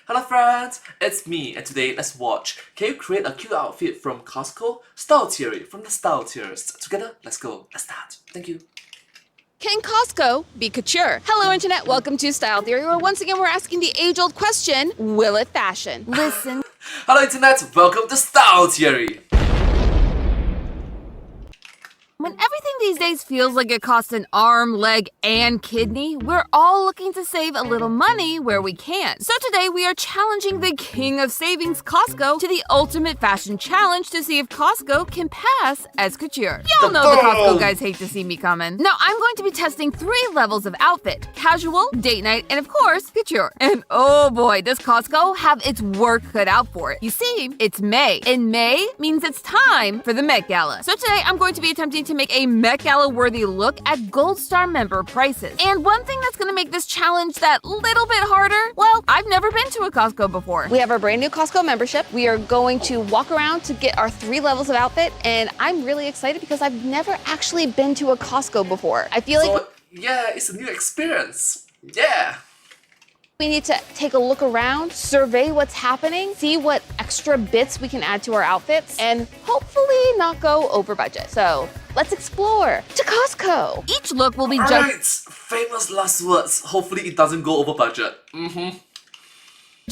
Hello friends, it's me and today let's watch Can you create a cute outfit from Costco? Style Theory from the Style Tiers. Together, let's go. Let's start. Thank you. Can Costco be couture? Hello Internet, welcome to Style Theory, where once again we're asking the age-old question, will it fashion? Listen. Hello Internet, welcome to Style Theory. When everything these days feels like it costs an arm, leg, and kidney, we're all looking to save a little money where we can. So today we are challenging the king of savings, Costco, to the ultimate fashion challenge to see if Costco can pass as couture. Y'all know the Costco guys hate to see me coming. Now I'm going to be testing 3 levels of outfit: casual, date night, and of course, couture. And oh boy, does Costco have its work cut out for it. You see, it's May, and May means it's time for the Met Gala. So today I'm going to be attempting to make a Met Gala worthy look at Gold Star member prices. And one thing that's gonna make this challenge that little bit harder, well, I've never been to a Costco before. We have our brand new Costco membership. We are going to walk around to get our 3 levels of outfit, and I'm really excited because I've never actually been to a Costco before. I feel like yeah, it's a new experience. Yeah. we need to take a look around, survey what's happening, see what extra bits we can add to our outfits, and hopefully not go over budget. So let's explore to Costco. Each look will be judged. Alright, famous last words. Hopefully it doesn't go over budget.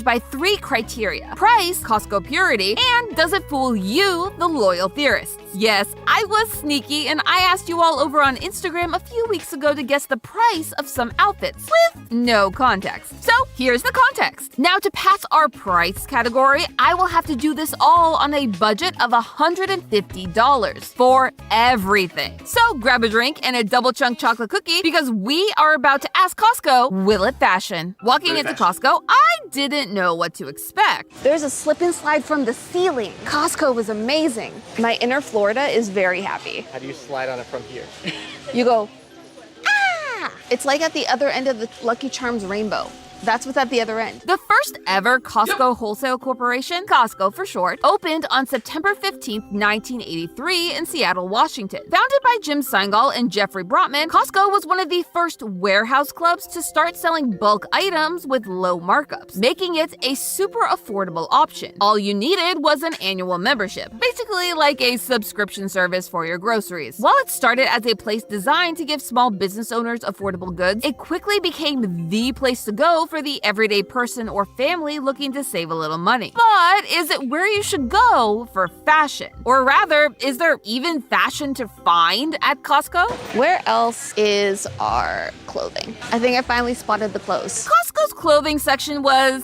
By 3 criteria: price, Costco purity, and does it fool you, the loyal theorists? Yes, I was sneaky and I asked you all over on Instagram a few weeks ago to guess the price of some outfits with no context. So here's the context. Now to pass our price category, I will have to do this all on a budget of $150 for everything. So grab a drink and a double chunk chocolate cookie because we are about to ask Costco, will it fashion? Walking into Costco, I didn't know what to expect. There's a slip and slide from the ceiling. Costco was amazing. My inner Florida is very happy. How do you slide on it from here? You go, ah! It's like at the other end of the Lucky Charms rainbow. That's what's at the other end. The first ever Costco Wholesale Corporation, Costco for short, opened on September 15th, 1983 in Seattle, Washington. Founded by Jim Seingal and Jeffrey Brotman, Costco was one of the first warehouse clubs to start selling bulk items with low markups, making it a super affordable option. All you needed was an annual membership, basically like a subscription service for your groceries. While it started as a place designed to give small business owners affordable goods, it quickly became the place to go for the everyday person or family looking to save a little money. But is it where you should go for fashion? Or rather, is there even fashion to find at Costco? Where else is our clothing? I think I finally spotted the clothes. Costco's clothing section was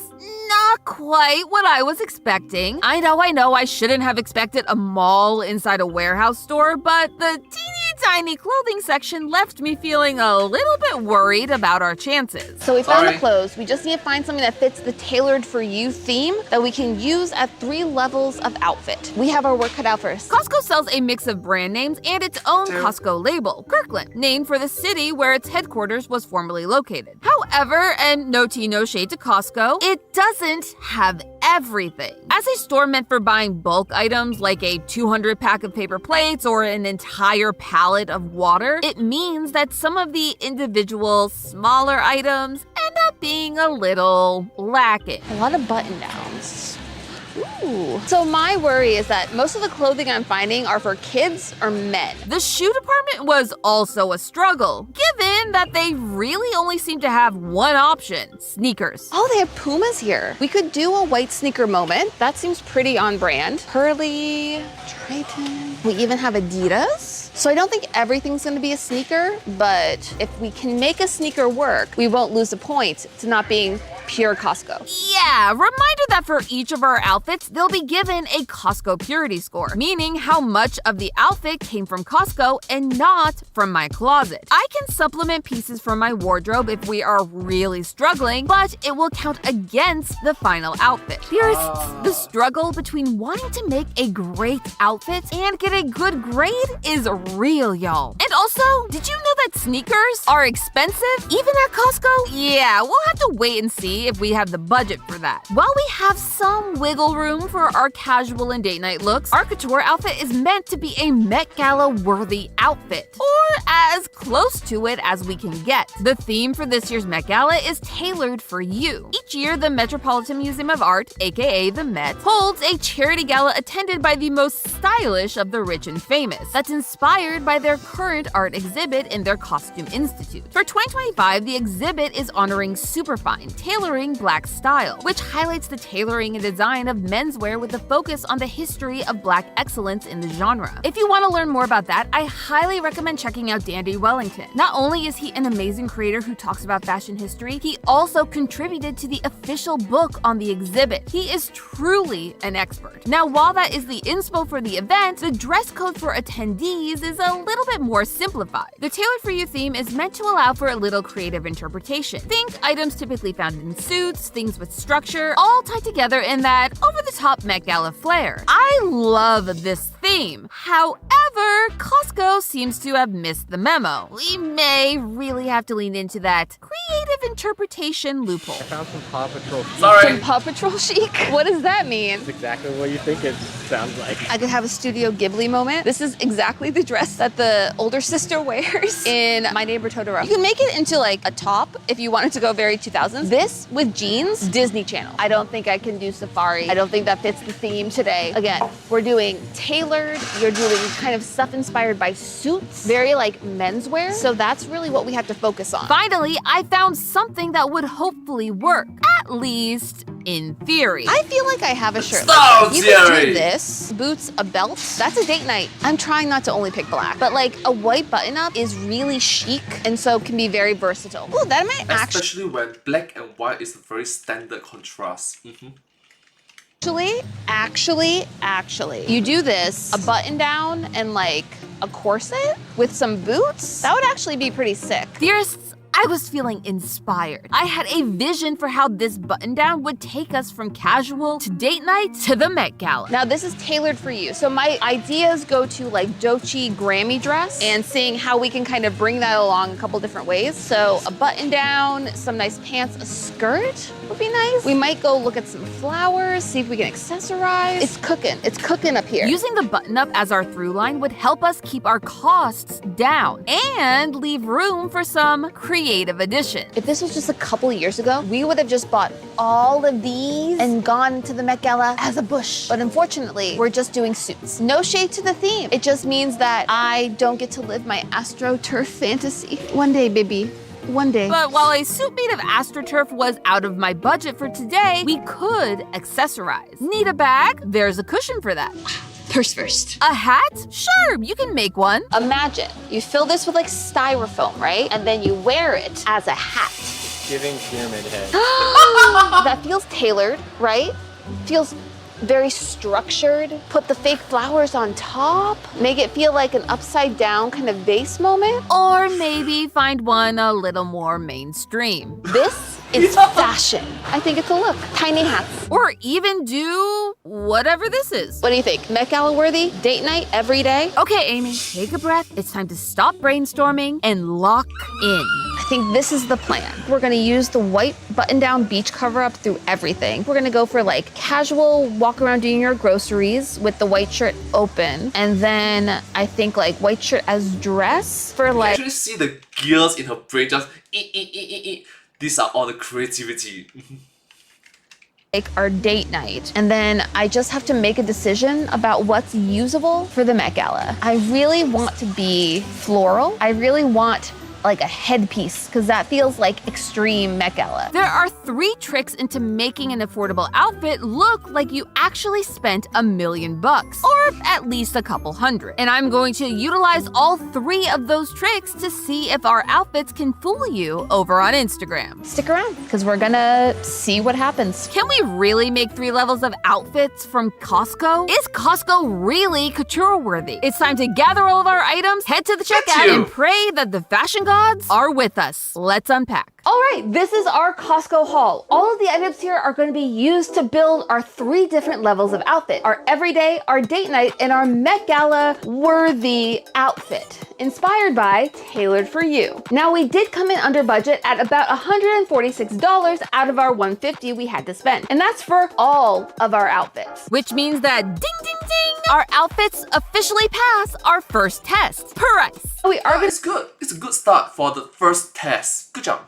not quite what I was expecting. I know, I shouldn't have expected a mall inside a warehouse store, but the teeny tiny clothing section left me feeling a little bit worried about our chances. So we found the clothes. We just need to find something that fits the tailored for you theme that we can use at 3 levels of outfit. We have our work cut out first. Costco sells a mix of brand names and its own Costco label, Kirkland, named for the city where its headquarters was formerly located. However, and no tea, no shade to Costco, it doesn't have everything. As a store meant for buying bulk items like a 200 pack of paper plates or an entire pallet of water, it means that some of the individual smaller items end up being a little lacking. A lot of button downs. Ooh. So my worry is that most of the clothing I'm finding are for kids or men. The shoe department was also a struggle, given that they really only seem to have one option: sneakers. Oh, they have Pumas here. We could do a white sneaker moment. That seems pretty on brand. Hurley, Triton. We even have Adidas. So I don't think everything's gonna be a sneaker, but if we can make a sneaker work, we won't lose a point to not being pure Costco. Yeah, reminder that for each of our outfits, they'll be given a Costco purity score, meaning how much of the outfit came from Costco and not from my closet. I can supplement pieces from my wardrobe if we are really struggling, but it will count against the final outfit. Purists, the struggle between wanting to make a great outfit and get a good grade is real, y'all. And also, did you know that sneakers are expensive, even at Costco? Yeah, we'll have to wait and see if we have the budget for that. While we have some wiggle room for our casual and date night looks, our couture outfit is meant to be a Met Gala worthy outfit, or as close to it as we can get. The theme for this year's Met Gala is tailored for you. Each year, the Metropolitan Museum of Art, aka the Met, holds a charity gala attended by the most stylish of the rich and famous, that's inspired by their current art exhibit in their Costume Institute. For 2025, the exhibit is honoring superfine, tailoring Black style, which highlights the tailoring and design of menswear with a focus on the history of Black excellence in the genre. If you want to learn more about that, I highly recommend checking out Dandy Wellington. Not only is he an amazing creator who talks about fashion history, he also contributed to the official book on the exhibit. He is truly an expert. Now, while that is the inspo for the event, the dress code for attendees is a little bit more simplified. The Tailored for You theme is meant to allow for a little creative interpretation. Think items typically found in suits, things with structure, all tied together in that over-the-top Met Gala flair. I love this theme. However, Costco seems to have missed the memo. We may really have to lean into that creative interpretation loophole. I found some Paw Patrol chic. Sorry. Some Paw Patrol chic? What does that mean? It's exactly what you think it sounds like. I could have a Studio Ghibli moment. This is exactly the dress that the older sister wears in My Neighbor Totoro. You can make it into like a top if you wanted to go very 2000s. This with jeans, Disney Channel. I don't think I can do safari. I don't think that fits the theme today. Again, we're doing tailored. You're doing kind of stuff inspired by suits, very like menswear. So that's really what we have to focus on. Finally, I found something that would hopefully work, at least in theory. I feel like I have a shirt. Style You can theory. do this, boots, a belt. That's a date night. I'm trying not to only pick black, but like a white button-up is really chic and so can be very versatile. Oh, that might Especially when black and white is a very standard contrast. Actually, you do this, a button down and like a corset with some boots, that would actually be pretty sick. Theorists, I was feeling inspired. I had a vision for how this button down would take us from casual to date night to the Met Gala. Now this is tailored for you. So my ideas go to like Dochi Grammy dress and seeing how we can kind of bring that along a couple different ways. So a button down, some nice pants, a skirt would be nice. We might go look at some flowers, see if we can accessorize. It's cooking up here. Using the button up as our through line would help us keep our costs down and leave room for some creative addition. If this was just a couple years ago, we would have just bought all of these and gone to the Met Gala as a bush. But unfortunately, we're just doing suits. No shade to the theme. It just means that I don't get to live my AstroTurf fantasy. One day, baby. One day. But while a suit made of AstroTurf was out of my budget for today, we could accessorize. Need a bag? There's a cushion for that. Purse first. A hat? Sure, you can make one. Imagine, you fill this with like styrofoam, right? And then you wear it as a hat. Giving pyramid head. That feels tailored, right? Feels very structured. Put the fake flowers on top. Make it feel like an upside down kind of vase moment. Or maybe find one a little more mainstream. This is fashion. I think it's a look. Tiny hats. Or even do whatever this is. What do you think? Met Gala worthy? Date night every day? Okay, Amy, take a breath. It's time to stop brainstorming and lock in. I think this is the plan. We're gonna use the white button-down beach cover-up through everything. We're gonna go for like casual walk around doing your groceries with the white shirt open. And then I think like white shirt as dress for You like... actually see the gears in her brain just These are all the creativity. like our date night. And then I just have to make a decision about what's usable for the Met Gala. I really want to be floral. I really want like a headpiece because that feels like extreme Met Gala. There are 3 tricks into making an affordable outfit look like you actually spent $1 million, or at least a couple hundred. And I'm going to utilize all 3 of those tricks to see if our outfits can fool you over on Instagram. Stick around because we're gonna see what happens. Can we really make 3 levels of outfits from Costco? Is Costco really couture worthy? It's time to gather all of our items, head to the checkout, and pray that the fashion gods are with us. Let's unpack. All right, this is our Costco haul. All of the items here are going to be used to build our 3 different levels of outfit. Our everyday, our date night, and our Met Gala worthy outfit. Inspired by, tailored for you. Now we did come in under budget at about $146 out of our $150 we had to spend. And that's for all of our outfits. Which means that ding ding ding, our outfits officially pass our first test. Price. We are It's good. It's a good start for the first test. Good job.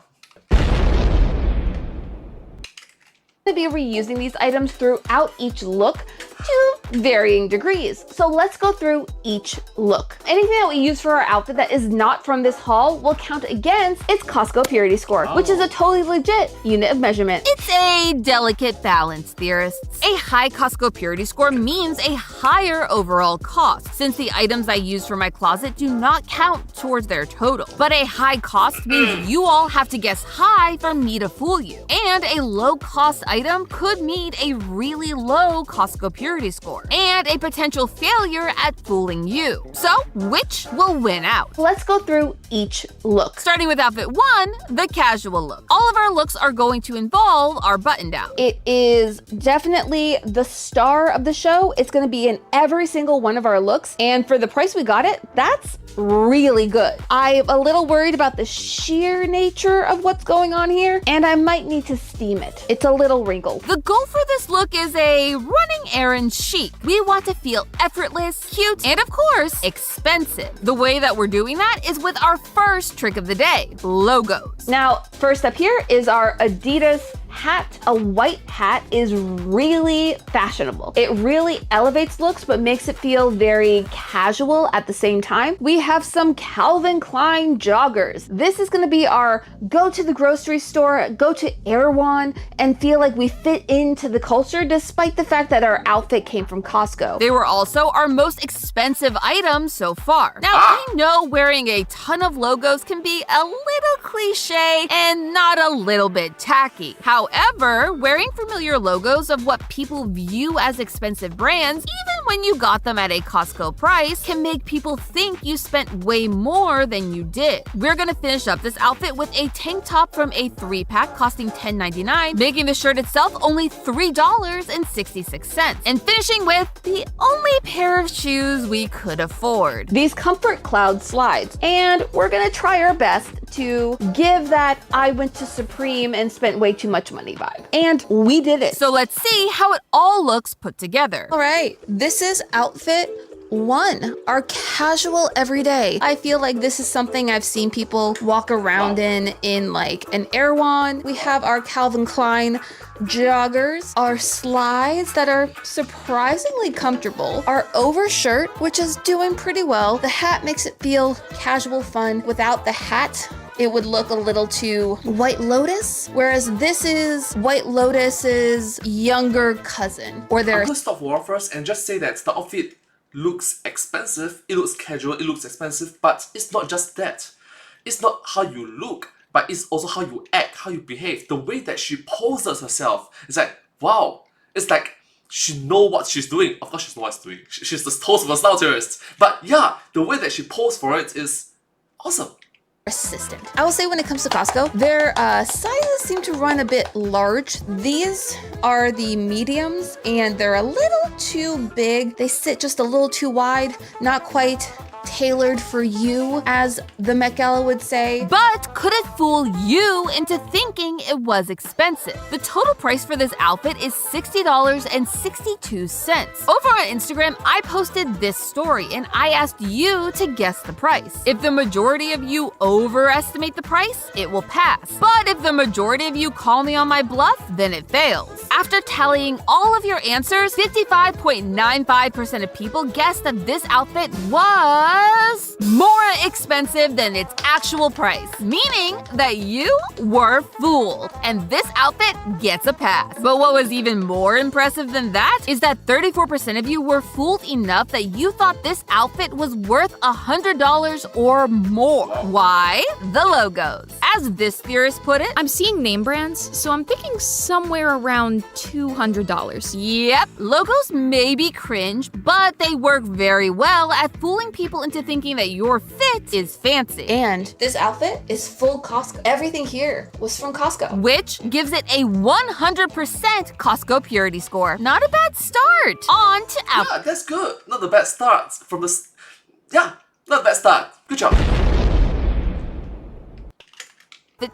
to be reusing these items throughout each look to varying degrees. So let's go through each look. Anything that we use for our outfit that is not from this haul will count against its Costco purity score, which is a totally legit unit of measurement. It's a delicate balance, theorists. A high Costco purity score means a higher overall cost, since the items I use for my closet do not count towards their total. But a high cost means you all have to guess high for me to fool you. And a low cost item could mean a really low Costco purity score, and a potential failure at fooling you. So, which will win out? Let's go through each look. Starting with outfit 1, the casual look. All of our looks are going to involve our button down. It is definitely the star of the show. It's going to be in every single one of our looks, and for the price we got it, that's really good. I'm a little worried about the sheer nature of what's going on here, and I might need to steam it. It's a little wrinkled. The goal for this look is a running errand chic. We want to feel effortless, cute, and of course, expensive. The way that we're doing that is with our first trick of the day, logos. Now, first up here is our Adidas hat. A white hat is really fashionable. It really elevates looks but makes it feel very casual at the same time. We have some Calvin Klein joggers. This is going to be our go to the grocery store, go to Erewhon, and feel like we fit into the culture despite the fact that our outfit came from Costco. They were also our most expensive item so far. Now, I know wearing a ton of logos can be a little cliche and not a little bit tacky. However, wearing familiar logos of what people view as expensive brands, even when you got them at a Costco price, can make people think you spent way more than you did. We're gonna finish up this outfit with a tank top from a 3-pack costing $10.99, making the shirt itself only $3.66, and finishing with the only pair of shoes we could afford. These Comfort Cloud slides, and we're gonna try our best to give that I went to Supreme and spent way too much money vibe. And we did it. So let's see how it all looks put together. All right, this is outfit 1, our casual everyday. I feel like this is something I've seen people walk around in like an Erewhon. We have our Calvin Klein joggers, our slides that are surprisingly comfortable, our overshirt, which is doing pretty well. The hat makes it feel casual fun. Without the hat, it would look a little too White Lotus, whereas this is White Lotus's younger cousin. Or their I'm gonna stop for first and just say that the outfit looks expensive, it looks casual, it looks expensive, but it's not just that. It's not how you look, but it's also how you act, how you behave, the way that she poses herself. It's like, wow, it's like she knows what she's doing. Of course she knows what she's doing. She's the toast of a style tourist. But yeah, the way that she posed for it is awesome. Assistant. I will say when it comes to Costco, their sizes seem to run a bit large. These are the mediums and they're a little too big. They sit just a little too wide, not quite tailored for you, as the Met Gala would say. But could it fool you into thinking it was expensive? The total price for this outfit is $60.62. Over on Instagram, I posted this story and I asked you to guess the price. If the majority of you overestimate the price, it will pass. But if the majority of you call me on my bluff, then it fails. After tallying all of your answers, 55.95% of people guessed that this outfit was more expensive than its actual price, meaning that you were fooled, and this outfit gets a pass. But what was even more impressive than that is that 34% of you were fooled enough that you thought this outfit was worth $100 or more. Why? The logos. As this theorist put it, I'm seeing name brands, so I'm thinking somewhere around $200. Yep, logos may be cringe, but they work very well at fooling people people into thinking that your fit is fancy. And this outfit is full Costco. Everything here was from Costco. Which gives it a 100% Costco purity score. Not a bad start. On to outfit. Yeah, that's good. Not the bad start from the... Yeah, not a bad start. Good job.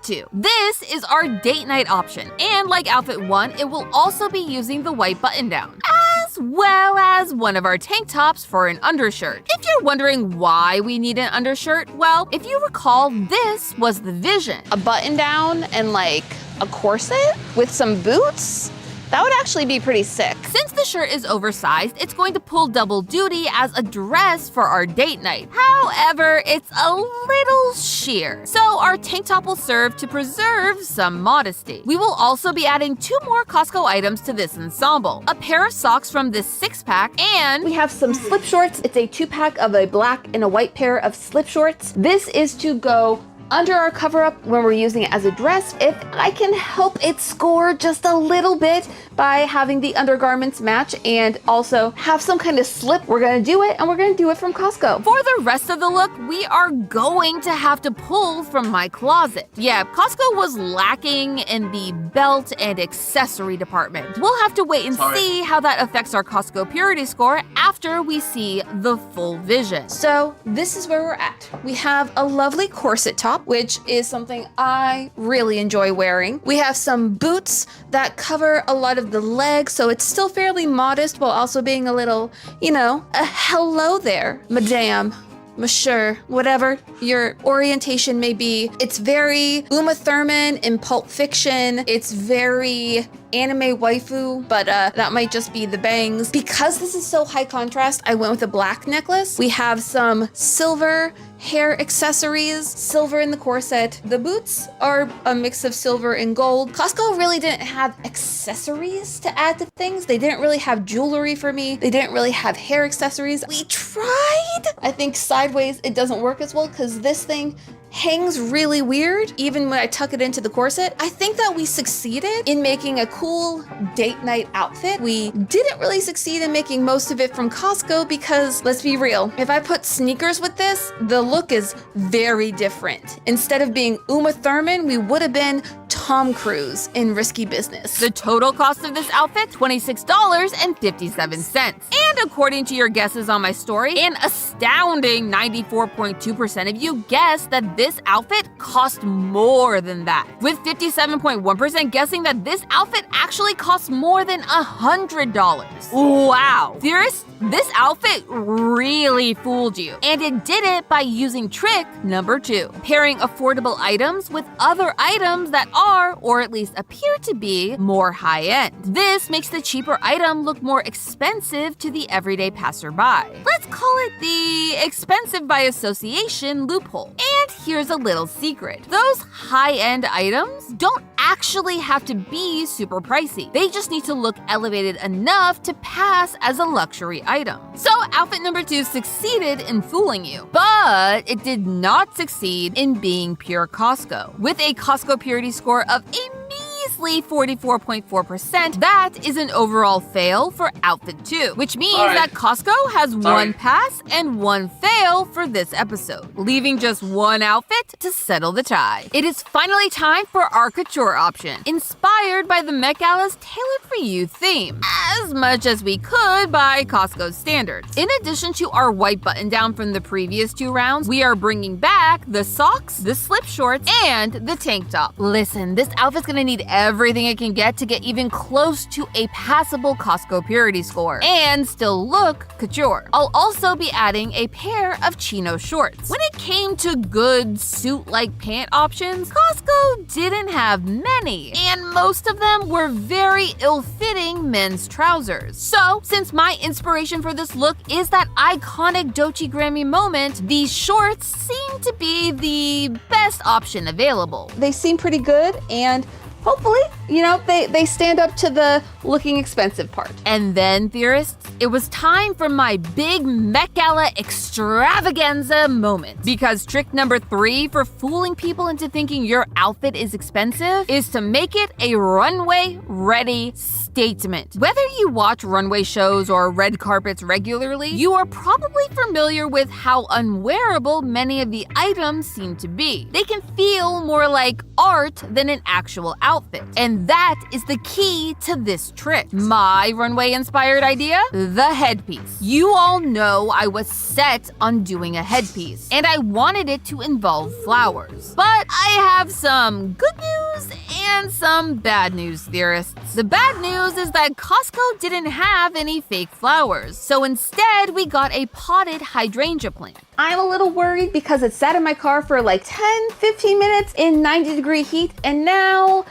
2. This is our date night option, and like outfit 1, it will also be using the white button down, as well as one of our tank tops for an undershirt. If you're wondering why we need an undershirt, well, if you recall, this was the vision. A button down and like a corset with some boots? That would actually be pretty sick. Since the shirt is oversized, it's going to pull double duty as a dress for our date night. However, it's a little sheer, so our tank top will serve to preserve some modesty. We will also be adding 2 more Costco items to this ensemble. A pair of socks from this 6-pack, and We have some slip shorts. It's a 2-pack of a black and a white pair of slip shorts. This is to go under our cover-up when we're using it as a dress. If I can help it score just a little bit by having the undergarments match and also have some kind of slip, we're gonna do it, and we're gonna do it from Costco. for the rest of the look, we are going to have to pull from my closet. Yeah, Costco was lacking in the belt and accessory department. We'll have to wait and Sorry. see how that affects our Costco purity score after we see the full vision. So this is where we're at. We have a lovely corset top, which is something I really enjoy wearing. We have some boots that cover a lot of the legs, so it's still fairly modest while also being a little, a hello there, madame. Monsieur, whatever your orientation may be. It's very Uma Thurman in Pulp Fiction. It's very anime waifu, but that might just be the bangs. Because this is so high contrast, I went with a black necklace. We have some silver hair accessories, silver in the corset. The boots are a mix of silver and gold. Costco really didn't have accessories to add to things. They didn't really have jewelry for me. They didn't really have hair accessories. We tried. I think sideways it doesn't work as well because this thing hangs really weird even when I tuck it into the corset. I think that we succeeded in making a cool date night outfit. We didn't really succeed in making most of it from Costco because, let's be real, if I put sneakers with this, the look is very different. Instead of being Uma Thurman, we would have been Tom Cruise in Risky Business. The total cost of this outfit, $26.57. And according to your guesses on my story, an astounding 94.2% of you guessed that this outfit cost more than that, with 57.1% guessing that this outfit actually cost more than $100. Wow. Theorists, this outfit really fooled you, and it did it by using trick number 2, pairing affordable items with other items that are, or at least appear to be, more high-end. This makes the cheaper item look more expensive to the everyday passerby. Let's call it the expensive by association loophole. And here's a little secret. Those high-end items don't actually have to be super pricey. They just need to look elevated enough to pass as a luxury item. So outfit number 2 succeeded in fooling you, but it did not succeed in being pure Costco. With a Costco purity score of a measly 44.4%, that is an overall fail for outfit 2, which means that Costco has 1 pass and 1 fail for this episode, leaving just 1 outfit to settle the tie. It is finally time for our couture option, inspired by the Met Gala's Tailored for You theme, as much as we could by Costco's standards. In addition to our white button down from the previous 2 rounds, we are bringing back the socks, the slip shorts, and the tank top. Listen, this outfit's gonna need everything it can get to get even close to a passable Costco purity score and still look couture. I'll also be adding a pair of chino shorts. When it came to good suit-like pant options, Costco didn't have many, and most of them were very ill-fitting men's trousers. So, since my inspiration for this look is that iconic Dochi Grammy moment, these shorts seem to be the best option available. They seem pretty good, and hopefully, you know, they stand up to the looking expensive part. And then, theorists, it was time for my big Met Gala extravaganza moment. Because trick number 3 for fooling people into thinking your outfit is expensive is to make it a runway-ready statement. Whether you watch runway shows or red carpets regularly, you are probably familiar with how unwearable many of the items seem to be. They can feel more like art than an actual outfit. And that is the key to this trick. My runway-inspired idea? The headpiece. You all know I was set on doing a headpiece, and I wanted it to involve flowers. But I have some good news and some bad news, theorists. The bad news is that Costco didn't have any fake flowers, so instead we got a potted hydrangea plant. I'm a little worried because it sat in my car for like 10-15 minutes in 90-degree heat, and now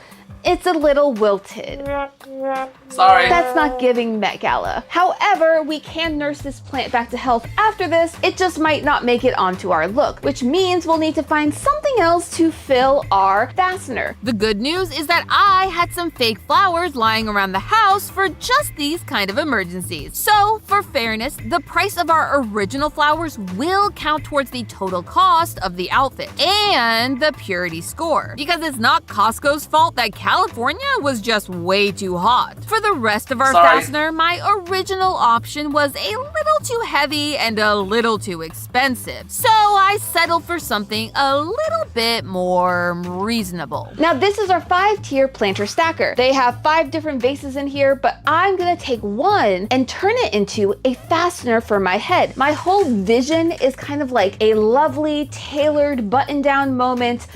it's a little wilted. Sorry. That's not giving Met Gala. However, we can nurse this plant back to health after this. It just might not make it onto our look, which means we'll need to find something else to fill our fastener. The good news is that I had some fake flowers lying around the house for just these kind of emergencies. So, for fairness, the price of our original flowers will count towards the total cost of the outfit and the purity score. Because it's not Costco's fault that California was just way too hot. For the rest of our fastener, my original option was a little too heavy and a little too expensive. So I settled for something a little bit more reasonable. Now this is our 5-tier planter stacker. They have 5 different vases in here, but I'm gonna take one and turn it into a fastener for my head. My whole vision is kind of like a lovely, tailored, button-down moment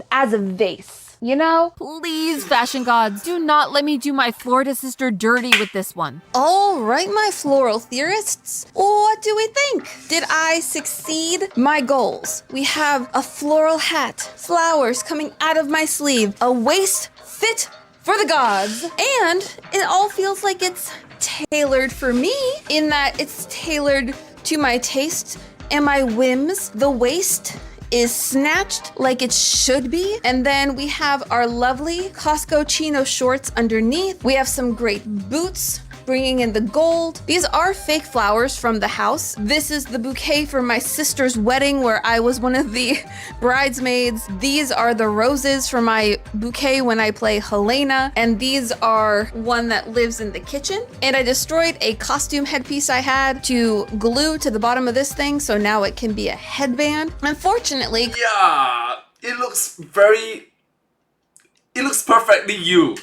as a vase. You know? Please, fashion gods, do not let me do my Florida sister dirty with this one. All right, my floral theorists. What do we think? Did I succeed my goals? We have a floral hat, flowers coming out of my sleeve, a waist fit for the gods, and it all feels like it's tailored for me in that it's tailored to my taste and my whims. The waist is snatched like it should be. And then we have our lovely Costco chino shorts underneath. We have some great boots, bringing in the gold. These are fake flowers from the house. This is the bouquet for my sister's wedding where I was one of the bridesmaids. These are the roses for my bouquet when I play Helena. And these are one that lives in the kitchen. And I destroyed a costume headpiece I had to glue to the bottom of this thing, so now it can be a headband. Unfortunately, Yeah, it looks perfectly you.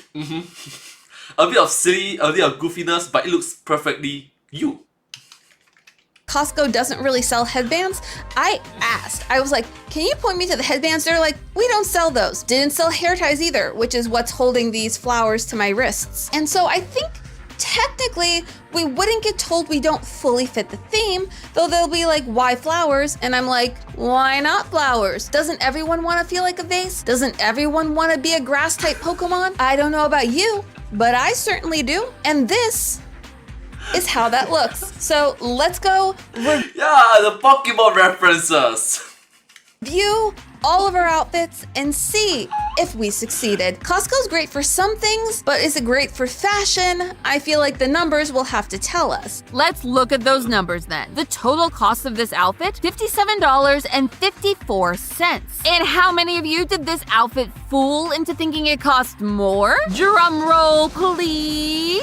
A bit of silly, a bit of goofiness, but it looks perfectly you. Costco doesn't really sell headbands. I asked, I was like, can you point me to the headbands? They're like, we don't sell those. Didn't sell hair ties either, which is what's holding these flowers to my wrists. And so I think technically we wouldn't get told we don't fully fit the theme, though they'll be like, why flowers? And I'm like, why not flowers? Doesn't everyone want to feel like a vase? Doesn't everyone want to be a grass type Pokemon? I don't know about you, but I certainly do. And this is how that looks. So let's go Yeah, the Pokemon references. review all of our outfits and see if we succeeded. Costco's great for some things, but is it great for fashion? I feel like the numbers will have to tell us. Let's look at those numbers then. The total cost of this outfit, $57.54. And how many of you did this outfit fool into thinking it cost more? Drum roll, please.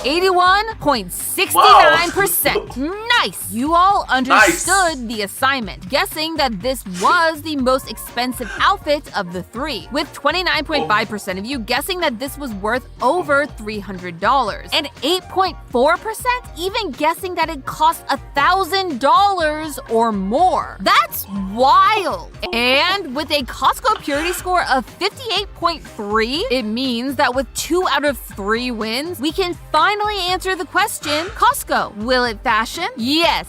81.69%. Nice! You all understood the assignment, guessing that this was the most expensive outfit of the 3, with 29.5% of you guessing that this was worth over $300, and 8.4% even guessing that it cost $1,000 or more. That's wild! And with a Costco purity score of 58.3, it means that with 2 out of 3 wins, we can finally answer the question, Costco, will it fashion? Yes,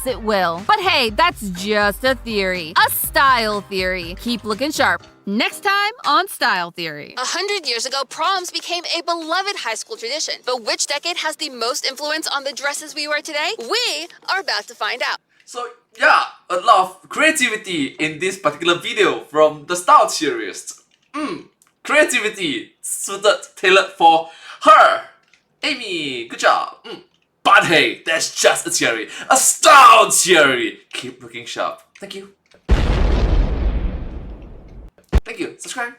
it will. But hey, that's just a theory. A style theory. Keep looking sharp. Next time on Style Theory. 100 years ago, proms became a beloved high school tradition. But which decade has the most influence on the dresses we wear today? We are about to find out. So yeah, a lot of creativity in this particular video from the Style Theorist. Creativity suited, tailored for her. Amy, good job. But hey, that's just a theory. A style theory. Keep looking sharp. Thank you. Thank you. Subscribe.